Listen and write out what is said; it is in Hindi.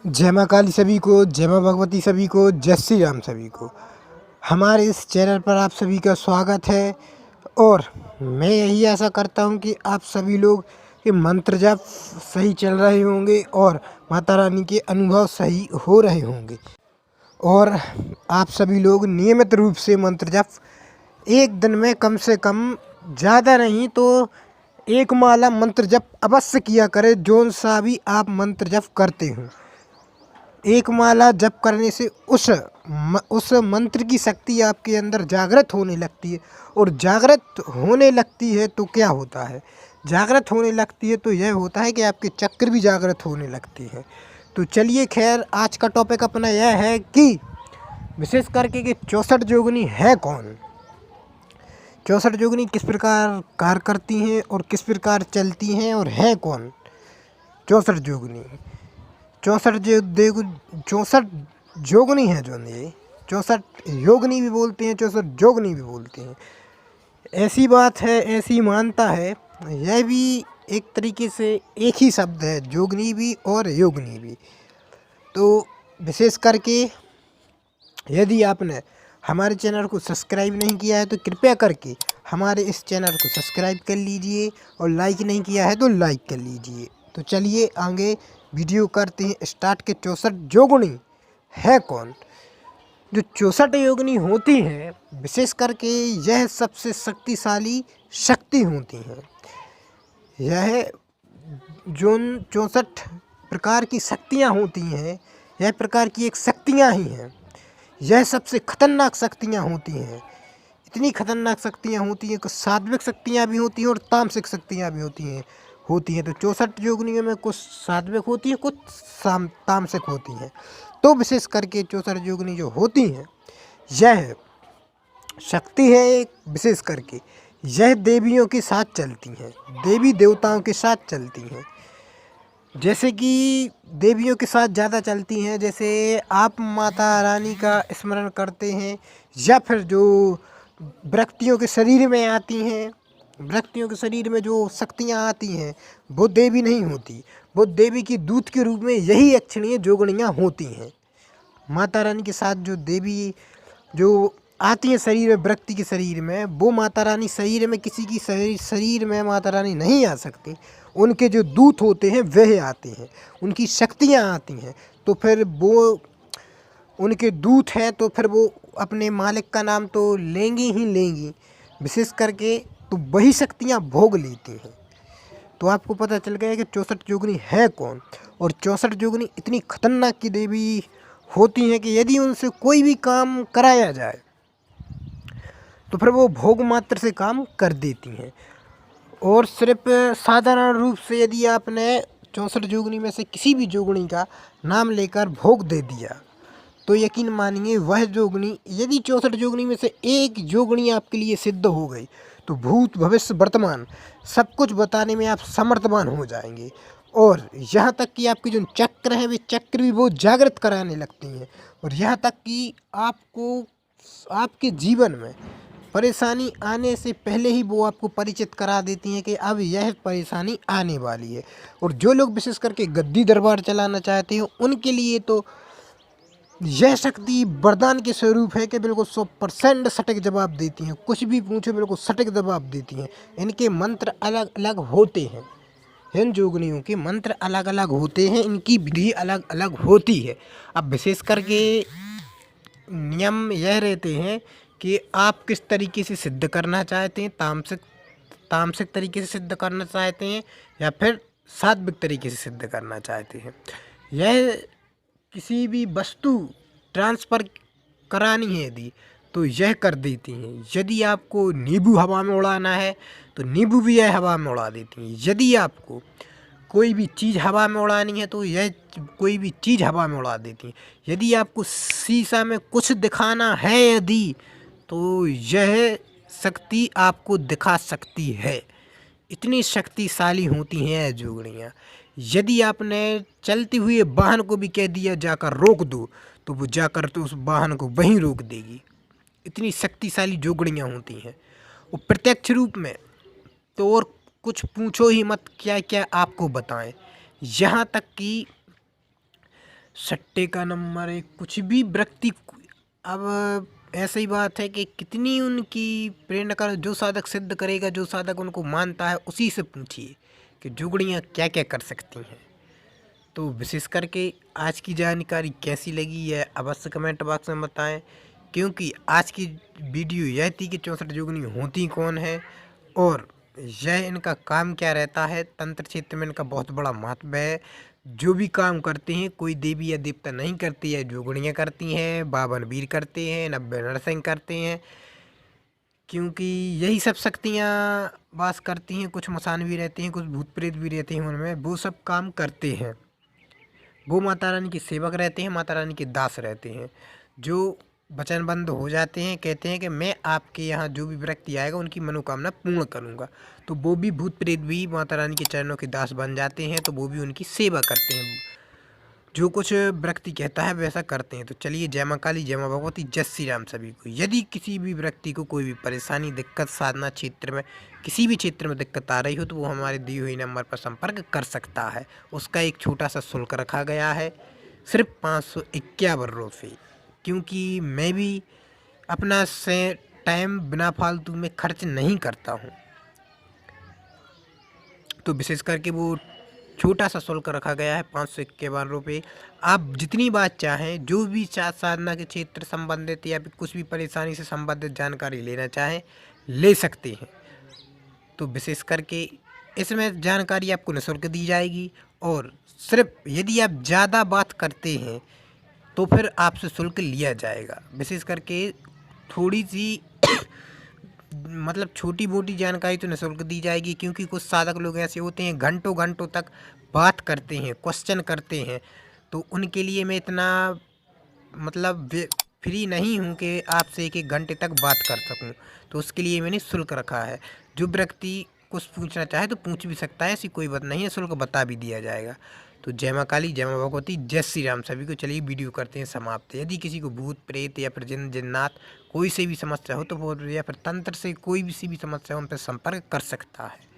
जय माँ काली सभी को, जय माँ भगवती सभी को, जय श्री राम सभी को। हमारे इस चैनल पर आप सभी का स्वागत है और मैं यही आशा करता हूँ कि आप सभी लोग के मंत्र जप सही चल रहे होंगे और माता रानी के अनुभव सही हो रहे होंगे और आप सभी लोग नियमित रूप से मंत्र जप एक दिन में कम से कम ज़्यादा नहीं तो एक माला मंत्र जप अवश्य किया करें। जो सा भी आप मंत्र जप करते हो, एक माला जप करने से उस मंत्र की शक्ति आपके अंदर जागृत होने लगती है और जागृत होने लगती है तो क्या होता है, जागृत होने लगती है तो यह होता है कि आपके चक्र भी जागृत होने लगते हैं। तो चलिए खैर, आज का टॉपिक अपना यह है कि विशेष करके कि 64 जोगनी है कौन, 64 जोगनी किस प्रकार कार्य करती हैं और किस प्रकार चलती हैं और है कौन 64 जोगनी। 64 जोगनी है जो ये 64 योगनी भी बोलते हैं, 64 जोगनी भी बोलते हैं। ऐसी बात है, ऐसी मानता है, यह भी एक तरीके से एक ही शब्द है, जोगनी भी और योगनी भी। तो विशेष करके यदि आपने हमारे चैनल को सब्सक्राइब नहीं किया है तो कृपया करके हमारे इस चैनल को सब्सक्राइब कर लीजिए और लाइक नहीं किया है तो लाइक कर लीजिए। तो चलिए आगे वीडियो करते हैं स्टार्ट के 64 जोगनी है कौन। जो 64 योगिनी होती हैं, विशेष करके यह सबसे शक्तिशाली शक्ति होती हैं। यह जो 64 प्रकार की शक्तियाँ होती हैं, यह प्रकार की एक शक्तियाँ ही हैं। यह सबसे खतरनाक शक्तियाँ होती हैं। इतनी खतरनाक शक्तियाँ होती हैं कि सात्विक शक्तियाँ भी होती हैं और तामसिक शक्तियाँ भी होती हैं। तो 64 योगिनियों में कुछ सात्विक होती हैं, कुछ तामसिक होती हैं। तो विशेष करके 64 योगिनी जो होती हैं, यह शक्ति है एक विशेष करके, यह देवियों के साथ चलती हैं, देवी देवताओं के साथ चलती हैं। जैसे कि देवियों के साथ ज़्यादा चलती हैं, जैसे आप माता रानी का स्मरण करते हैं या फिर जो व्यक्तियों के शरीर में आती हैं, व्यक्तियों के शरीर में जो शक्तियाँ आती हैं वो देवी नहीं होती, वो देवी की दूत के रूप में यही अक्षणीय जोगणियाँ होती हैं। माता रानी के साथ जो देवी जो आती हैं शरीर में, व्यक्ति के शरीर में, वो माता रानी शरीर में किसी की शरीर में माता रानी नहीं आ सकती। उनके जो दूत होते हैं वह आते हैं, उनकी शक्तियाँ आती हैं। तो फिर वो उनके दूत हैं तो फिर वो अपने मालिक का नाम तो लेंगी ही लेंगी, विशेष करके तो वही शक्तियाँ भोग लेती हैं। तो आपको पता चल गया कि 64 जोगनी है कौन। और 64 जोगनी इतनी खतरनाक की देवी होती हैं कि यदि उनसे कोई भी काम कराया जाए तो फिर वो भोग मात्र से काम कर देती हैं। और सिर्फ साधारण रूप से यदि आपने 64 जोगनी में से किसी भी जोगनी का नाम लेकर भोग दे दिया तो यकीन मानिए वह जोगनी, यदि 64 जोगनी में से एक जोगनी आपके लिए सिद्ध हो गई तो भूत भविष्य वर्तमान सब कुछ बताने में आप समर्थवान हो जाएंगे। और यहाँ तक कि आपके जो चक्र हैं वे चक्र भी वो जागृत कराने लगती हैं। और यहाँ तक कि आपको आपके जीवन में परेशानी आने से पहले ही वो आपको परिचित करा देती हैं कि अब यह परेशानी आने वाली है। और जो लोग विशेष करके गद्दी दरबार चलाना चाहते हैं उनके लिए तो यह शक्ति वरदान के स्वरूप है कि बिल्कुल 100% सटीक जवाब देती हैं। कुछ भी पूछो बिल्कुल सटीक जवाब देती हैं। इनके मंत्र अलग अलग होते हैं, इन जोगनियों के मंत्र अलग अलग होते हैं, इनकी विधि अलग अलग होती है। अब विशेष करके नियम यह रहते हैं कि आप किस तरीके से सिद्ध करना चाहते हैं, तामसिक तरीके से सिद्ध करना चाहते हैं या फिर सात्विक तरीके से सिद्ध करना चाहते हैं। यह किसी भी वस्तु ट्रांसफ़र करानी है यदि तो यह कर देती हैं। यदि आपको नींबू हवा में उड़ाना है तो नींबू भी यह हवा में उड़ा देती हैं। यदि आपको कोई भी चीज़ हवा में उड़ानी है तो यह कोई भी चीज़ हवा में उड़ा देती हैं। यदि आपको शीशा में कुछ दिखाना है यदि तो यह शक्ति आपको दिखा सकती है। इतनी शक्तिशाली होती हैं जोगणियाँ। यदि आपने चलते हुए वाहन को भी कह दिया जाकर रोक दो तो वो जाकर तो उस वाहन को वहीं रोक देगी। इतनी शक्तिशाली जोगणियाँ होती हैं। और प्रत्यक्ष रूप में तो और कुछ पूछो ही मत, क्या क्या आपको बताएं। यहाँ तक कि सट्टे का नंबर है, कुछ भी व्यक्ति। अब ऐसी ही बात है कि कितनी उनकी प्रेरणा का जो साधक सिद्ध करेगा, जो साधक उनको मानता है उसी से पूछिए कि जोगड़ियाँ क्या क्या कर सकती हैं। तो विशेष करके आज की जानकारी कैसी लगी है अवश्य कमेंट बॉक्स में बताएं, क्योंकि आज की वीडियो यह थी कि 64 जोगनी होती कौन है और यह इनका काम क्या रहता है। तंत्र क्षेत्र में इनका बहुत बड़ा महत्व है। जो भी काम करते हैं कोई देवी या देवता नहीं करती है, जोगणियाँ करती हैं, बावन वीर करते हैं, 90 नरसिंह करते हैं, क्योंकि यही सब शक्तियाँ वास करती हैं। कुछ मसान भी रहते हैं, कुछ भूत प्रेत भी रहते हैं उनमें, वो सब काम करते हैं। वो माता रानी के सेवक रहते हैं, माता रानी के दास रहते हैं, जो वचनबद्ध हो जाते हैं। कहते हैं कि मैं आपके यहाँ जो भी व्यक्ति आएगा उनकी मनोकामना पूर्ण करूँगा। तो वो भी भूत प्रेत भी माता रानी के चरणों के दास बन जाते हैं, तो वो भी उनकी सेवा करते हैं। जो कुछ व्यक्ति कहता है वैसा करते हैं। तो चलिए, जय माँ काली, जय माँ भगवती, जय श्री राम सभी को। यदि किसी भी व्यक्ति को कोई भी परेशानी, दिक्कत, साधना क्षेत्र में, किसी भी क्षेत्र में दिक्कत आ रही हो तो वो हमारे दिए हुए नंबर पर संपर्क कर सकता है। उसका एक छोटा सा शुल्क रखा गया है, सिर्फ 551 रुपये, क्योंकि मैं भी अपना से टाइम बिना फालतू में खर्च नहीं करता हूँ। तो विशेष करके वो छोटा सा शुल्क रखा गया है 551 रुपये। आप जितनी बात चाहें, जो भी साधना के क्षेत्र संबंधित या फिर कुछ भी परेशानी से संबंधित जानकारी लेना चाहें ले सकते हैं। तो विशेष करके इसमें जानकारी आपको निःशुल्क दी जाएगी, और सिर्फ यदि आप ज़्यादा बात करते हैं तो फिर आपसे शुल्क लिया जाएगा। विशेष करके थोड़ी सी मतलब छोटी मोटी जानकारी तो निःशुल्क दी जाएगी, क्योंकि कुछ साधक लोग ऐसे होते हैं घंटों घंटों तक बात करते हैं, क्वेश्चन करते हैं, तो उनके लिए मैं इतना मतलब फ्री नहीं हूँ कि आपसे एक घंटे तक बात कर सकूँ। तो उसके लिए मैंने शुल्क रखा है। जो व्यक्ति कुछ पूछना चाहे तो पूछ भी सकता है, ऐसी कोई बात नहीं है, शुल्क बता भी दिया जाएगा। तो जय माँ काली, जय माँ भगवती, जय श्री राम सभी को। चलिए वीडियो करते हैं समाप्त। यदि किसी को भूत प्रेत या फिर जिन जिन्नात कोई से भी समस्या हो तो वो, या फिर तंत्र से कोई भी सी भी समस्या हो, उन पर संपर्क कर सकता है।